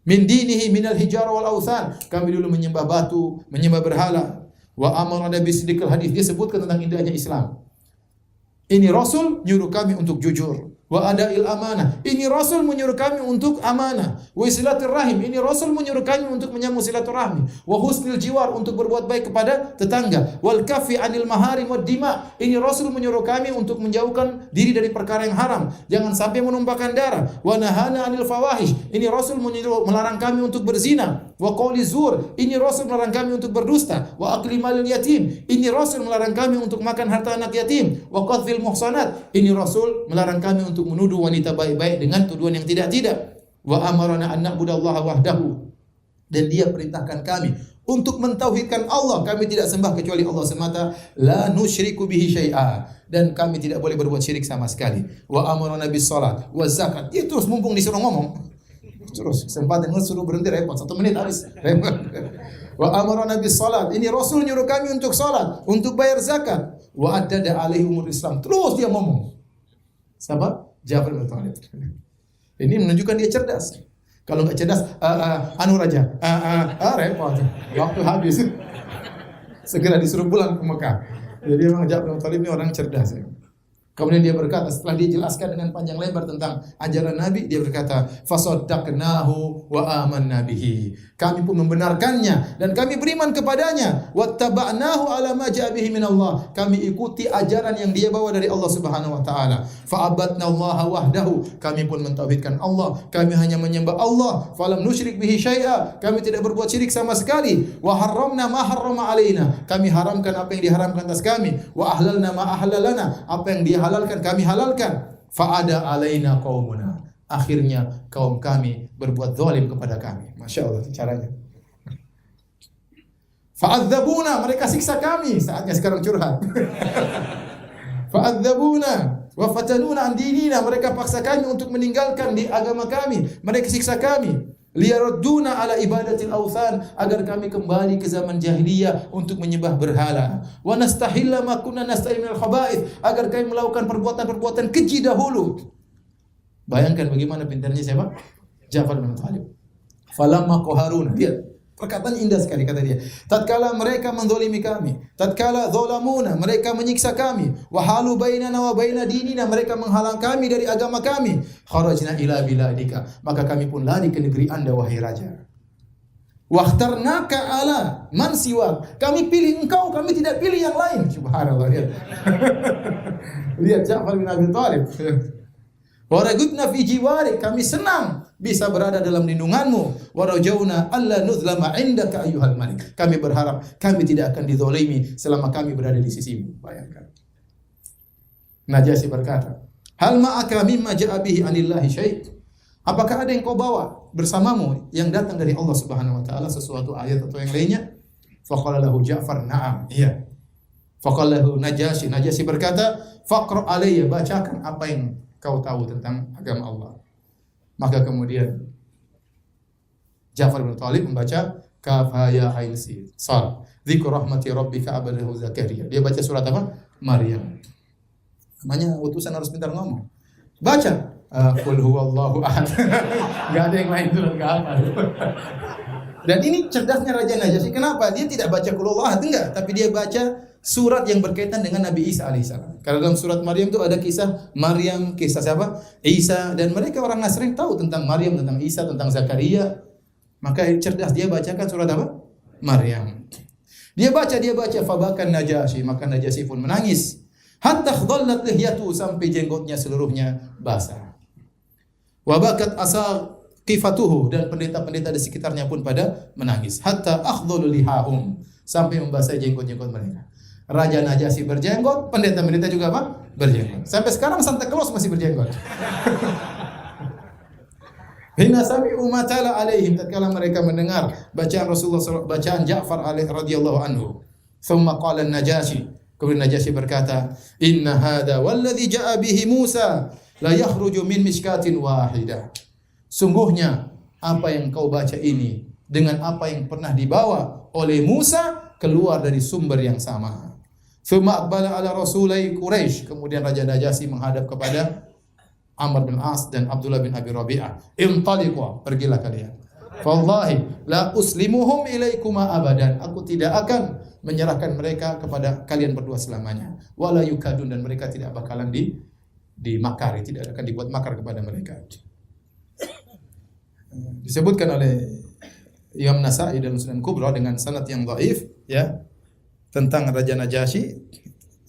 Min dinihi minal hijara wal authan, kami dulu menyembah batu, menyembah berhala. Wa amarna bisidqil hadis, dia sebutkan tentang indahnya Islam. Ini Rasul menyuruh kami untuk jujur. Wa ada'il amanah, ini Rasul menyuruh kami untuk amanah. Wa silaturrahim, ini Rasul menyuruh kami untuk menyambung silaturahmi. Wa husnil jiwar, untuk berbuat baik kepada tetangga. Wal kafi anil maharim wad dima, ini Rasul menyuruh kami untuk menjauhkan diri dari perkara yang haram, jangan sampai menumpahkan darah. Wa nahana anil fawahish, ini Rasul melarang kami untuk berzina. Wa qawli zur, ini Rasul melarang kami untuk berdusta. Wa akli malil yatim, ini Rasul melarang kami untuk makan harta anak yatim. Wa qadhfil muhsanat, ini Rasul melarang kami untuk menuduh wanita baik-baik dengan tuduhan yang tidak-tidak. Wa amarana an na'budallaha wahdahu, dan dia perintahkan kami untuk mentauhidkan Allah, kami tidak sembah kecuali Allah semata. La nusyriku bihi syai'a, dan kami tidak boleh berbuat syirik sama sekali. Wa amarana bis salat wa zakat, dia terus mumpung disuruh ngomong terus kesempatan suruh berhenti repot 1 menit habis. Wa amarana bis salat, ini Rasul nyuruh kami untuk salat, untuk bayar zakat. Wa addada alaihimul Islam, terus dia ngomong. Siapa? Ja'far bin Thalib. Ini menunjukkan dia cerdas. Kalau enggak cerdas, repot. Waktu habis. Segera disuruh pulang ke Mekah. Jadi memang Ja'far bin Thalib ini orang cerdas ya. Kemudian dia berkata, setelah dia jelaskan dengan panjang lebar tentang ajaran Nabi, dia berkata, fasaddaqnahu wa amanna bihi. Kami pun membenarkannya dan kami beriman kepadanya. Wattaba'nahu ala ma ja'a bihi min Allah. Kami ikuti ajaran yang dia bawa dari Allah Subhanahu wa taala. Fa'abadna Allah wahdahu. Kami pun mentauhidkan Allah. Kami hanya menyembah Allah. Falam nusyrik bihi syai'a. Kami tidak berbuat syirik sama sekali. Wa harramna ma harrama alaina. Kami haramkan apa yang diharamkan atas kami. Wa ahlalna ma ahlalana. Apa yang dia halalkan kami halalkan. Fa'ada alaina qaumuna. Akhirnya kaum kami berbuat zalim kepada kami. Masya Allah itu caranya. Fa'adzabuna, mereka siksa kami. Saatnya sekarang curhat. Fa'adzabuna wa fatanuna an dinina, mereka paksa kami untuk meninggalkan di agama kami. Mereka siksa kami. Liyarudduna ala ibadatil awthan, agar kami kembali ke zaman jahiliyah untuk menyembah berhala. Wa nastahilla ma kunna nastahil minal khaba'ith, agar kami melakukan perbuatan-perbuatan keji dahulu. Bayangkan bagaimana pintarnya siapa? Ja'far bin Thalib. Falamma qaharuna, lihat perkataan indah sekali kata dia. Tatkala mereka menzalimi kami, tatkala zalamuna, mereka menyiksa kami, wa halu bainana wa baina dinina, mereka menghalang kami dari agama kami, kharajna ila biladika, maka kami pun lari ke negeri Anda wahai raja. Wakhtarnaka ala man siwak, kami pilih engkau, kami tidak pilih yang lain. Subhanallah, lihat. Lihat Ja'far bin Abi Thalib. Wa ragubna fi jiwarik, kami senang bisa berada dalam lindunganmu. Wa rajauna alla nuzlama indaka ayyuhal malik, kami berharap kami tidak akan dizalimi selama kami berada di sisimu. Bayangkan. Najasyi berkata, Hal ma'aka mimma ja'a bihi anillahi syai'? Apakah ada yang kau bawa bersamamu yang datang dari Allah Subhanahu wa taala, sesuatu ayat atau yang lainnya? Faqala lahu Ja'far, na'am. Iya. Faqala lahu Najasyi. Najasyi berkata, faqra alayya, bacakan apa yang kau tahu tentang agama Allah. Maka kemudian Ja'far bin Thalib membaca kaf ha ya ain sin sad dzikru rahmati rabbika abadahu Zakaria. Dia baca surat apa? Maryam. Namanya utusan harus pintar ngomong. Baca qul huwallahu ahad. Enggak ada yang lain surat enggak apa. Dan ini cerdasnya Raja Najasyi. Kenapa? Dia tidak baca qul huwallahu ahad enggak, tapi dia baca surat yang berkaitan dengan Nabi Isa alaihissalam. Karena dalam surat Maryam itu ada kisah Maryam, kisah siapa? Isa, dan mereka orang Nasrani tahu tentang Maryam, tentang Isa, tentang Zakaria. Maka cerdas dia bacakan surat apa? Maryam. Dia baca fabakan Najasyi, maka Najasyi pun menangis. Hatta khadallat lihyatu, sampai jenggotnya seluruhnya basah. Wa bakat asaqifatuhu, dan pendeta-pendeta di sekitarnya pun pada menangis. Hatta akhdhalu lihahum, sampai membasahi jenggot-jenggot mereka. Raja Najasyi berjenggot, pendeta-pendeta juga apa? Berjenggot. Sampai sekarang Santa Claus masih berjenggot. Hina sami'u ma tala alaihim, tatkala mereka mendengar bacaan Rasulullah, bacaan Ja'far radhiyallahu anhu. Thumma qala Najasyi, kemudian Najasyi berkata, inna hadha walladhi ja'a bihi Musa la yakhruju min mishkatin wahidah. Sungguhnya apa yang kau baca ini dengan apa yang pernah dibawa oleh Musa keluar dari sumber yang sama. Thumma aqbala ala rasulai Quraisy, kemudian Raja Najasyi menghadap kepada Amr bin As dan Abdullah bin Abi Rabi'ah. Intaliqu, pergilah kalian. Wallahi la uslimuhum ilaikuma abadan. Aku tidak akan menyerahkan mereka kepada kalian berdua selamanya. Wala yukadun, dan mereka tidak bakalan dimakari, tidak akan dibuat makar kepada mereka. Disebutkan oleh Imam Nasa'i dalam Sunan Kubra dengan sanad yang dhaif, ya, tentang Raja Najasyi,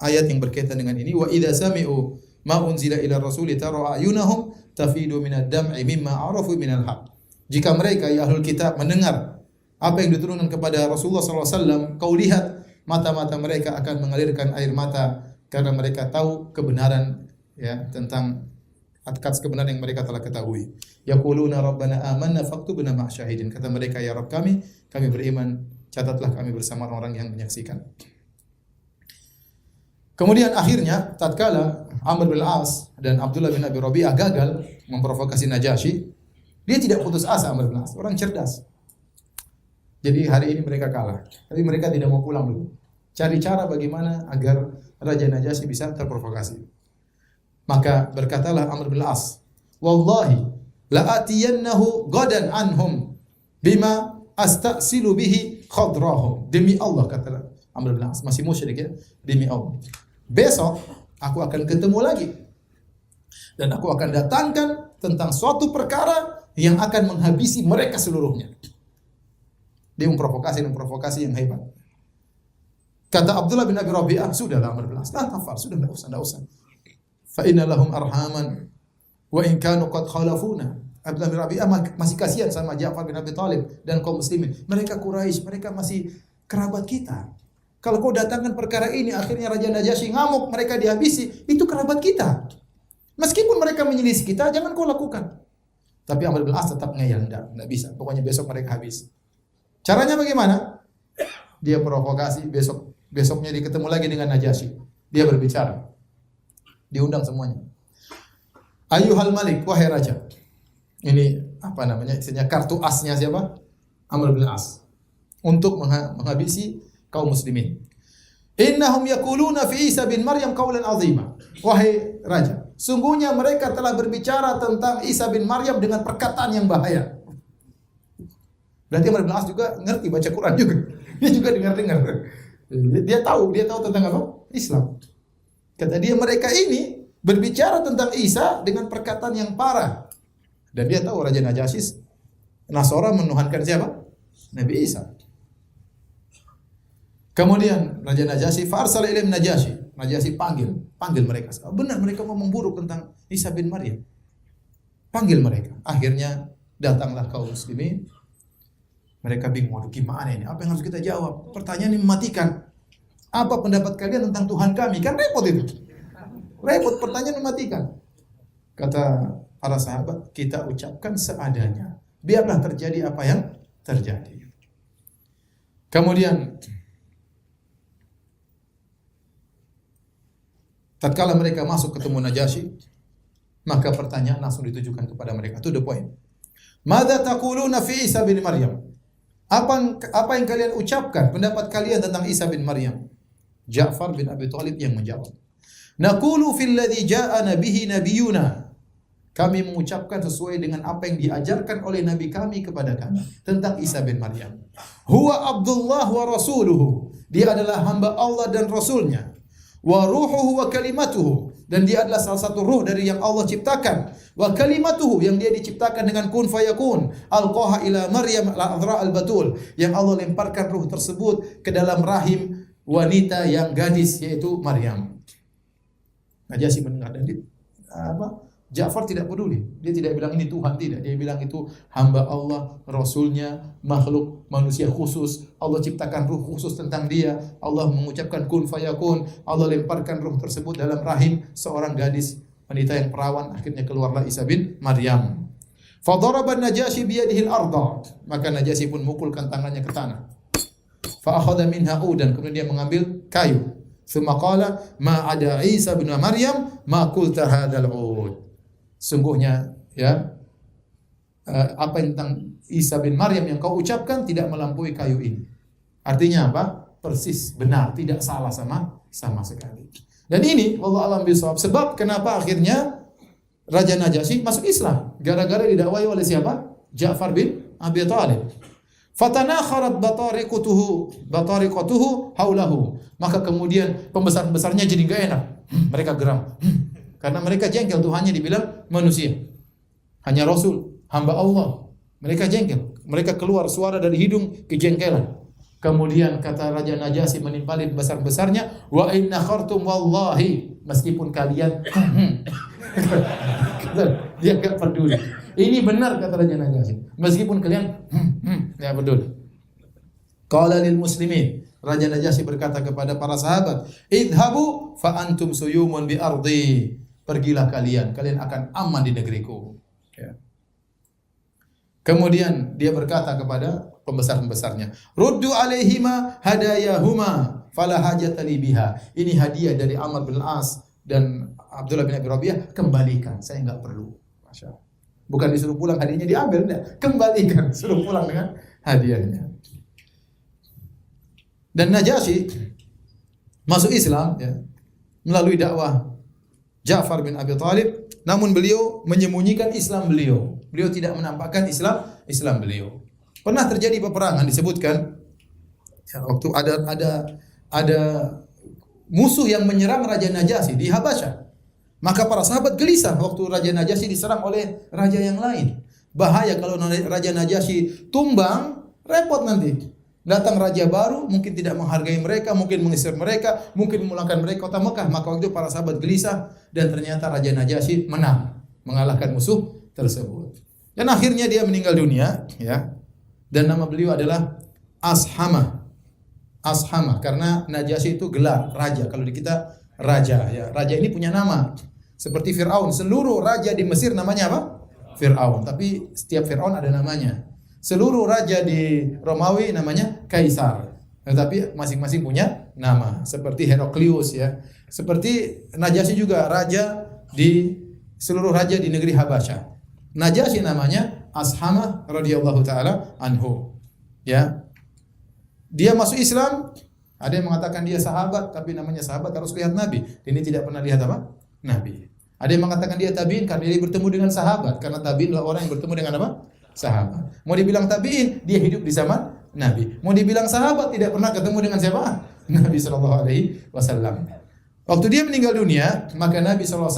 ayat yang berkaitan dengan ini, wa idza sami'u ma unzila ila rasuli tara ayunahum tafidu minad dam'i mimma arafu minal haq. Jika mereka ya ahlul kitab mendengar apa yang diturunkan kepada Rasulullah sallallahu alaihi wasallam, kau lihat mata-mata mereka akan mengalirkan air mata karena mereka tahu kebenaran, ya, tentang atas kebenaran yang mereka telah ketahui. Yaquluna rabbana amanna faktubna ma'asyahidin. Kata mereka, ya Rabb kami beriman, catatlah kami bersama orang yang menyaksikan. Kemudian akhirnya tatkala Amr bin As dan Abdullah bin Abi Rabi'ah gagal memprovokasi Najasyi, dia tidak putus asa. Amr bin As orang cerdas. Jadi hari ini mereka kalah, tapi mereka tidak mau pulang dulu. Cari cara bagaimana agar Raja Najasyi bisa terprovokasi. Maka berkatalah Amr bin As, wallahi la atiyannahu gadan anhum bima astasilu bihi khadrahum. Demi Allah, kata Amr bin As, masih musyrik ya, demi Allah, besok aku akan ketemu lagi dan aku akan datangkan tentang suatu perkara yang akan menghabisi mereka seluruhnya. Dia memprovokasi yang hebat. Kata Abdullah bin Abi Rabi'ah, sudahlah Amr bin As, la tafar, sudah enggak usah. Fa inna lahum arhaman wa in kanu qad khalafuna. Abdullah bin Rabi'ah masih kasihan sama Ja'far bin Abi Thalib dan kaum muslimin. Mereka Quraisy, mereka masih kerabat kita. Kalau kau datangkan perkara ini, akhirnya Raja Najasyi ngamuk, mereka dihabisi, itu kerabat kita. Meskipun mereka menyelisih kita, jangan kau lakukan. Tapi Amr bin As tetap ngeyel, enggak bisa. Pokoknya besok mereka habis. Caranya bagaimana? Dia provokasi, besoknya dia ketemu lagi dengan Najasyi. Dia berbicara. Diundang semuanya. Ayyuhal Malik, wahai raja. Ini apa namanya? Istilahnya kartu asnya siapa? Amr bin As. Untuk menghabisi kaum muslimin. Innahum yaquluna fi Isa bin Maryam qaulan azima. Wahai raja, sungguhnya mereka telah berbicara tentang Isa bin Maryam dengan perkataan yang bahaya. Berarti Amr bin As juga ngerti baca Quran juga. Dia juga dengar-dengar. Dia tahu tentang apa? Islam. Kata dia, mereka ini berbicara tentang Isa dengan perkataan yang parah. Dan dia tahu Raja Najasyi Nasara menuhankan siapa? Nabi Isa. Kemudian Raja Najasyi farsala ilaihim Najasyi. Najasyi panggil mereka. Benar mereka ngomong buruk tentang Isa bin Maryam. Panggil mereka. Akhirnya datanglah kaum muslimin. Mereka bingung, waduh gimana ini? Apa yang harus kita jawab? Pertanyaan ini mematikan. Apa pendapat kalian tentang Tuhan kami? Kan repot itu. Repot, pertanyaan mematikan. Kata para sahabat, kita ucapkan seadanya. Biarlah terjadi apa yang terjadi. Kemudian tatkala mereka masuk ketemu Najasyi, maka pertanyaan langsung ditujukan kepada mereka. To the point. Madza taquluna fi Isa bin Maryam? Apa yang kalian ucapkan, pendapat kalian tentang Isa bin Maryam? Ja'far bin Abi Thalib yang menjawab. Naqulu fil ladzi ja'ana bihi nabiyuna. Kami mengucapkan sesuai dengan apa yang diajarkan oleh Nabi kami kepada kami tentang Isa bin Maryam. Huwa Abdullah wa rasuluhu. Dia adalah hamba Allah dan Rasulnya. Wa ruhuhu wa kalimatuhu. Dan dia adalah salah satu ruh dari yang Allah ciptakan. Wa kalimatuhu, yang dia diciptakan dengan kun fayakun. Alqaha ila Maryam al-adhra al-batul. Yang Allah lemparkan ruh tersebut ke dalam rahim wanita yang gadis, yaitu Maryam. Najasyi mendengar dan Ja'far tidak peduli. Dia tidak bilang ini Tuhan, tidak. Dia bilang itu hamba Allah, Rasulnya, makhluk manusia khusus. Allah ciptakan ruh khusus tentang dia. Allah mengucapkan kun fayakun. Allah lemparkan ruh tersebut dalam rahim seorang gadis, wanita yang perawan. Akhirnya keluarlah Isa bin Maryam. Fadaraba Najasyi biyadihi al-ardh. Maka Najasyi pun mukulkan tangannya ke tanah. Fa akhadha minha udan. Kemudian dia mengambil kayu. Tsumma qala ma ada Isa bin Maryam ma qulta hadzal ud. Sungguhnya ya apa yang tentang Isa bin Maryam yang kau ucapkan tidak melampaui kayu ini. Artinya apa? Persis benar, tidak salah sama sekali. Dan ini wallahu a'lam bishawab sebab kenapa akhirnya Raja Najasyi masuk Islam gara-gara didakwai oleh siapa? Ja'far bin Abi Thalib. Fatanakharat batariqatuhu haulahu. Maka kemudian pembesar-besarnya jadi enggak enak. Mereka geram. Karena mereka jengkel, Tuhannya dibilang manusia. Hanya Rasul, hamba Allah. Mereka jengkel. Mereka keluar suara dari hidung kejengkelan. Kemudian kata Raja Najasyi menimpali besar-besarnya, wa inna khartum wallahi, meskipun kalian dia enggak peduli. Ini benar kata Raja Najasyi. Meskipun kalian enggak peduli. Qala lil muslimin, Raja Najasyi berkata kepada para sahabat, idhabu fa antum suyumun bi ardi. Pergilah kalian akan aman di negeriku. Ya. Kemudian dia berkata kepada pembesar-pembesarnya, ruddu alaihima hadayahuma fala hajata li biha. Ini hadiah dari Amr bin Al-As dan Abdullah bin Abi Rabi'ah, kembalikan, saya enggak perlu. Masya Allah. Bukan disuruh pulang hadiahnya diambil, enggak. Kembalikan, suruh pulang dengan hadiahnya. Dan Najasyi masuk Islam ya, melalui dakwah Ja'far bin Abi Thalib, namun beliau menyembunyikan Islam beliau. Beliau tidak menampakkan Islam beliau. Pernah terjadi peperangan disebutkan ya, waktu ada musuh yang menyerang Raja Najasyi di Habasyah. Maka para sahabat gelisah waktu Raja Najasyi diserang oleh raja yang lain. Bahaya kalau Raja Najasyi tumbang, repot nanti. Datang raja baru, mungkin tidak menghargai mereka, mungkin mengusir mereka, mungkin memulangkan mereka kota Mekah. Maka waktu itu para sahabat gelisah dan ternyata Raja Najasyi menang, mengalahkan musuh tersebut. Dan akhirnya dia meninggal dunia, ya. Dan nama beliau adalah Ashamah. Ashamah karena Najasyi itu gelar raja. Kalau di kita raja, ya. Raja ini punya nama. Seperti Fir'aun, seluruh raja di Mesir namanya apa? Fir'aun. Tapi setiap Fir'aun ada namanya. Seluruh raja di Romawi namanya Kaisar. Tetapi masing-masing punya nama. Seperti Heraklius ya. Seperti Najasyi juga raja di seluruh raja di negeri Habasyah. Najasyi namanya Ashamah radhiyallahu taala anhu. Ya. Dia masuk Islam, ada yang mengatakan dia sahabat, tapi namanya sahabat harus lihat Nabi. Ini tidak pernah lihat apa? Nabi. Ada yang mengatakan dia tabi'in karena dia bertemu dengan sahabat. Karena tabi'in adalah orang yang bertemu dengan apa? Sahabat. Mau dibilang tabi'in, dia hidup di zaman Nabi. Mau dibilang sahabat, tidak pernah ketemu dengan siapa? Nabi SAW. Waktu dia meninggal dunia, maka Nabi SAW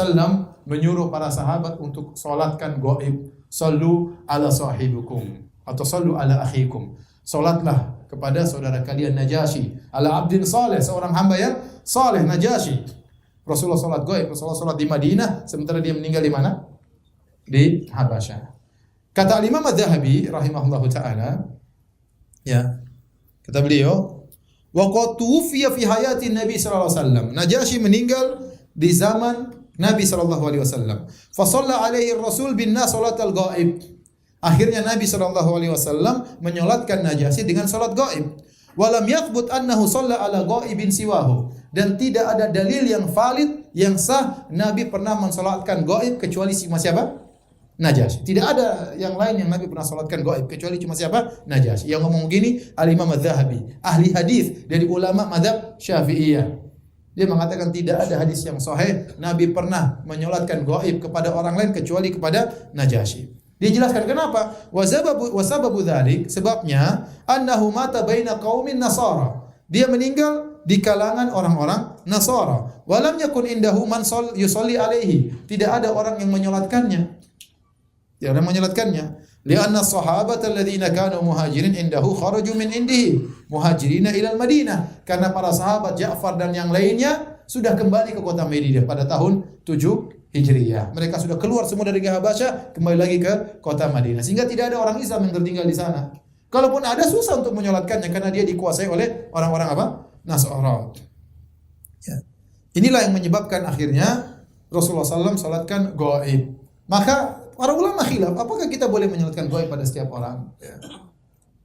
menyuruh para sahabat untuk solatkan gaib. Sallu ala sahibukum atau sallu ala akhikum. Solatlah kepada saudara kalian Najasyi. Ala abdin saleh, seorang hamba yang saleh Najasyi. Rasulullah salat gaib, Rasulullah salat di Madinah, sementara dia meninggal di mana? Di Habasyah. Kata Imam Az-Zahabi rahimahullahu taala, ya. Kata beliau, wa qad tuwfiya fi hayati Nabi sallallahu alaihi wasallam. Najasyi meninggal di zaman Nabi sallallahu alaihi wasallam. Fa shalla alaihi Rasul bin nas salatal ghaib. Akhirnya Nabi sallallahu alaihi wasallam menyolatkan Najasyi dengan salat gaib. Walam yathbut annahu shalla ala ghaibin siwahu. Dan tidak ada dalil yang valid yang sah Nabi pernah mensalatkan gaib kecuali siapa? Najasyi. Tidak ada yang lain yang Nabi pernah salatkan gaib kecuali cuma siapa? Najasyi. Yang ngomong gini Al-Imam Az-Zahabi, ahli hadis dari ulama mazhab Syafi'iyah. Dia mengatakan tidak ada hadis yang sahih Nabi pernah menyolatkan gaib kepada orang lain kecuali kepada Najasyi. Dia jelaskan kenapa? Wasababu dzalik, sebabnya annahu mata baina qaumin nasara. Dia meninggal di kalangan orang-orang Nasara. Walam yakun indahu man yusalli alaihi. Tidak ada orang yang menyolatkannya. Dia orang menyolatkannya. Lianna sahabata alladziina kanu muhajirin indahu kharaju min indihi muhajirina ila al-Madinah. Karena para sahabat Ja'far dan yang lainnya sudah kembali ke kota Madinah pada tahun 7 Hijriyah. Mereka sudah keluar semua dari Habasyah, kembali lagi ke kota Madinah. Sehingga tidak ada orang Islam yang tertinggal di sana. Kalaupun ada susah untuk menyolatkannya karena dia dikuasai oleh orang-orang apa? Nasara. Ya. Inilah yang menyebabkan akhirnya Rasulullah SAW salatkan gaib. Maka para ulama khilaf, apakah kita boleh menyolatkan gaib pada setiap orang? Ya.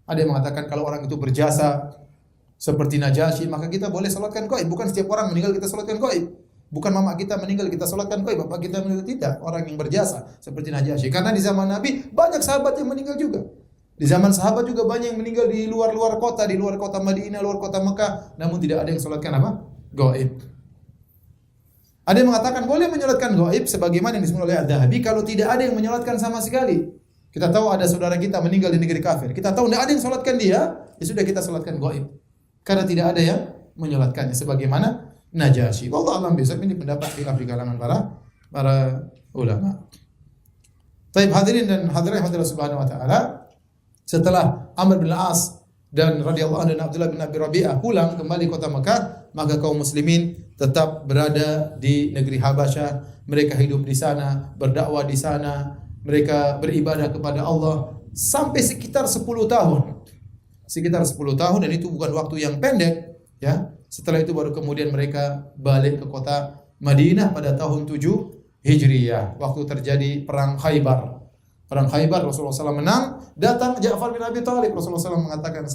Ada yang mengatakan kalau orang itu berjasa seperti Najasyi, maka kita boleh salatkan gaib. Bukan setiap orang meninggal kita salatkan gaib. Bukan mama kita meninggal kita salatkan gaib, bapak kita meninggal tidak. Orang yang berjasa seperti Najasyi. Karena di zaman Nabi banyak sahabat yang meninggal juga. Di zaman sahabat juga banyak yang meninggal di luar-luar kota, di luar kota Madinah, luar kota Mekah, namun tidak ada yang salatkan apa? Gaib. Ada yang mengatakan boleh menyolatkan gaib sebagaimana yang disebut oleh Az-Zahabi kalau tidak ada yang menyolatkan sama sekali. Kita tahu ada saudara kita meninggal di negeri kafir. Kita tahu tidak ada yang salatkan dia, ya sudah kita salatkan gaib. Karena tidak ada yang menyolatkannya sebagaimana Najasyi. Wallahu a'lam bishawab. Ini pendapat khilaf di kalangan para ulama. Baik hadirin dan hadirat Allah Subhanahu wa taala, setelah Amr bin Al-As dan radhiyallahu anhu dan Abdullah bin Abi Rabi'ah pulang kembali kota Mekah, maka kaum muslimin tetap berada di negeri Habasyah. Mereka hidup di sana, berdakwah di sana, mereka beribadah kepada Allah sampai sekitar 10 tahun. Sekitar 10 tahun, dan itu bukan waktu yang pendek, ya. Setelah itu baru kemudian mereka balik ke kota Madinah pada tahun 7 Hijriyah, waktu terjadi perang Khaybar. Perang Khaybar Rasulullah SAW menang, datang Ja'far bin Abi Thalib. Rasulullah SAW mengatakan,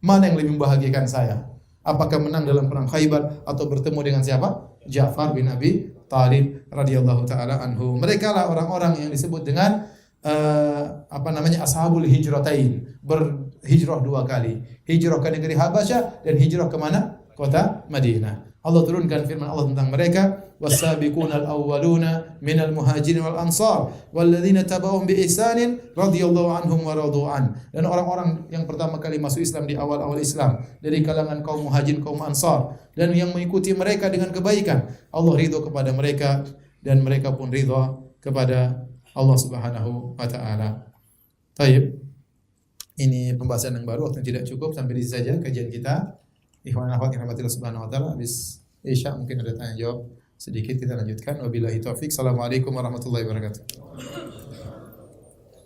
mana yang lebih membahagiakan saya? Apakah menang dalam perang Khaybar atau bertemu dengan siapa? Ja'far bin Abi Thalib radhiyallahu taala anhu. Mereka lah orang-orang yang disebut dengan ashabul hijratain, berhijrah 2 kali. Hijrah ke negeri Habasyah dan hijrah ke mana? Kota Madinah. Allah turunkan firman Allah tentang mereka, was-sabiqunal awwaluna minal muhajirin wal ansar walladzina tabauhum bi ihsanin radhiyallahu anhum wa radu an. Dan orang-orang yang pertama kali masuk Islam di awal-awal Islam dari kalangan kaum muhajirin, kaum ansar, dan yang mengikuti mereka dengan kebaikan, Allah ridho kepada mereka dan mereka pun ridho kepada Allah Subhanahu wa taala. Baik. Ini pembahasan yang baru, waktu tidak cukup, sampai di sini saja kajian kita. Ikhwan akhwat yang rahmatillah subhanahu wa ta'ala. Habis Isya mungkin ada tanya jawab sedikit, kita lanjutkan. Wabillahi taufik. Assalamualaikum warahmatullahi wabarakatuh.